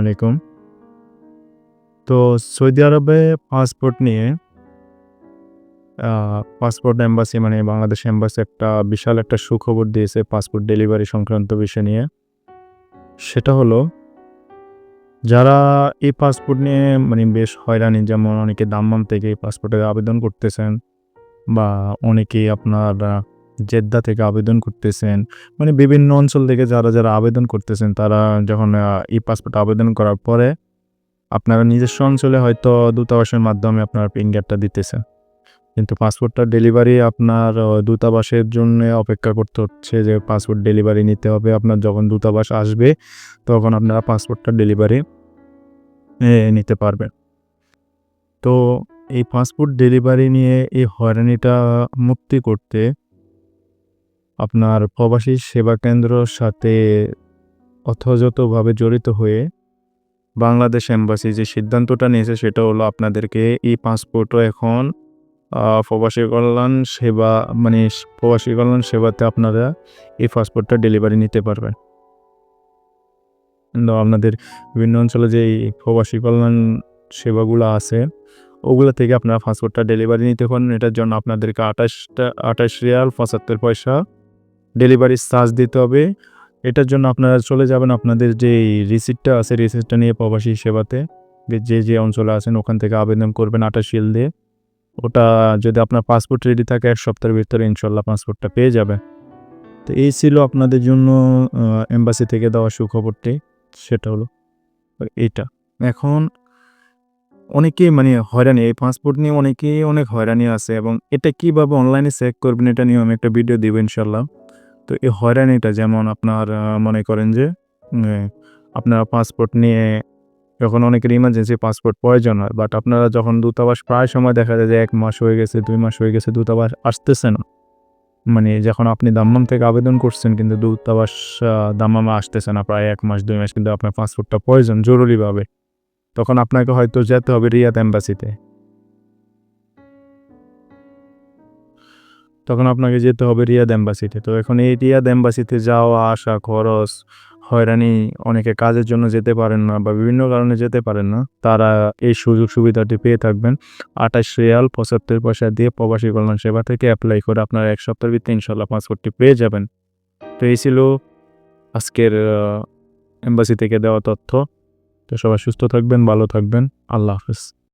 আলাইকুম। তো সৌদি আরবে পাসপোর্ট নিয়ে আ পাসপোর্ট এম্বাসি মানে বাংলাদেশ এম্বাসি একটা বিশাল একটা সুখবর দিয়েছে পাসপোর্ট ডেলিভারি সংক্রান্ত বিষয় নিয়ে। সেটা হলো যারা এই পাসপোর্ট নিয়ে মানে বেশ হয়রানি যেমন অনেকে দাম্মাম থেকে এই পাসপোর্টের আবেদন করতেছেন বা অনেকেই আপনার জেদ্দা থেকে আবেদন করতেছেন। মানে বিভিন্ন অঞ্চল থেকে যারা আবেদন করতেছেন তারা যখন এই পাসপোর্ট আবেদন করার পরে আপনারা নিজস্ব অঞ্চলে হয়তো দূতাবাসের মাধ্যমে আপনার ফিঙ্গারটা দিতেছেন। কিন্তু পাসপোর্টটা ডেলিভারি আপনার দূতাবাসের জন্যে অপেক্ষা করতে হচ্ছে যে পাসপোর্ট ডেলিভারি নিতে হবে। আপনার যখন দূতাবাস আসবে তখন আপনারা পাসপোর্টটা ডেলিভারি নিতে পারবেন। তো এই পাসপোর্ট ডেলিভারি নিয়ে এই হয়রানিটা মুক্তি করতে আপনার প্রবাসী সেবা কেন্দ্রর সাথে যথাযথভাবে জড়িত হয়ে বাংলাদেশ এম্বাসি যে সিদ্ধান্তটা নিয়েছে সেটা হলো আপনাদেরকে এই পাসপোর্টও এখন প্রবাসী কল্যাণ সেবা মানে প্রবাসী কল্যাণ সেবাতে আপনারা এই পাসপোর্টটা ডেলিভারি নিতে পারবেন। কিন্তু আপনাদের বিভিন্ন অঞ্চলে যে এই প্রবাসী কল্যাণ সেবাগুলো আছে ওগুলো থেকে আপনারা পাসপোর্টটা ডেলিভারি নিতে পারেন। এটার জন্য আপনাদেরকে ২৮ রিয়াল ৭৫ পয়সা ডেলিভারি চার্জ দিতে হবে। এটার জন্য আপনারা চলে যাবেন আপনাদের যে রিসিপ্টটা আছে রিসিপ্টটা নিয়ে প্রবাসী সেবাতে যে অঞ্চলে আছেন ওখান থেকে আবেদন করবেন ২৮ রিয়াল দিয়ে। ওটা যদি আপনার পাসপোর্ট রেডি থাকে ১ সপ্তাহের ভিতরে ইনশাল্লাহ পাসপোর্টটা পেয়ে যাবেন। তো এই ছিল আপনাদের জন্য এম্বাসি থেকে দেওয়া সুখবরটি। সেটা হলো এইটা। এখন অনেকেই মানে হয়রানি এই পাসপোর্ট নিয়ে অনেকেই অনেক হয়রানি আছে এবং এটা কিভাবে অনলাইনে চেক করবেন এটা নিয়েও আমি একটা ভিডিও দিব ইনশাল্লাহ। তো এই হয়রানিটা যেমন আপনার মনে করেন যে আপনারা পাসপোর্ট নিয়ে যখন অনেকের ইমার্জেন্সি পাসপোর্ট প্রয়োজন হয় বাট আপনারা যখন দূতাবাস প্রায় সময় দেখা যায় যে ১ মাস হয়ে গেছে ২ মাস হয়ে গেছে দূতাবাস আসতেছে না। মানে যখন আপনি দাম্মাম থেকে আবেদন করছেন কিন্তু দূতাবাস দাম্মামে আসতেছে না প্রায় ১ মাস ২ মাস কিন্তু আপনার পাসপোর্টটা প্রয়োজন জরুরিভাবে। তখন আপনাকে হয়তো যেতে হবে রিয়াদ এম্বাসিতে। তখন আপনাকে যেতে হবে রিয়াদ এম্বাসিতে। তো এখন এই রিয়াদ এম্বাসিতে যাওয়া আসা খরচ, হয়রানি অনেকে কাজের জন্য যেতে পারেন না বা বিভিন্ন কারণে যেতে পারেন না। তারা এই সুযোগ সুবিধাটি পেয়ে থাকবেন। ২৮ রিয়াল ৭৫ পয়সা দিয়ে প্রবাসী কল্যাণ সেবা থেকে এপ্লাই করে আপনারা ১ সপ্তাহের ভিতরে ইনশাল্লাহ পাসপোর্টটি পেয়ে যাবেন। তো এই ছিল আজকের এম্বাসি থেকে দেওয়া তথ্য। তো সবাই সুস্থ থাকবেন, ভালো থাকবেন। আল্লাহ হাফেজ।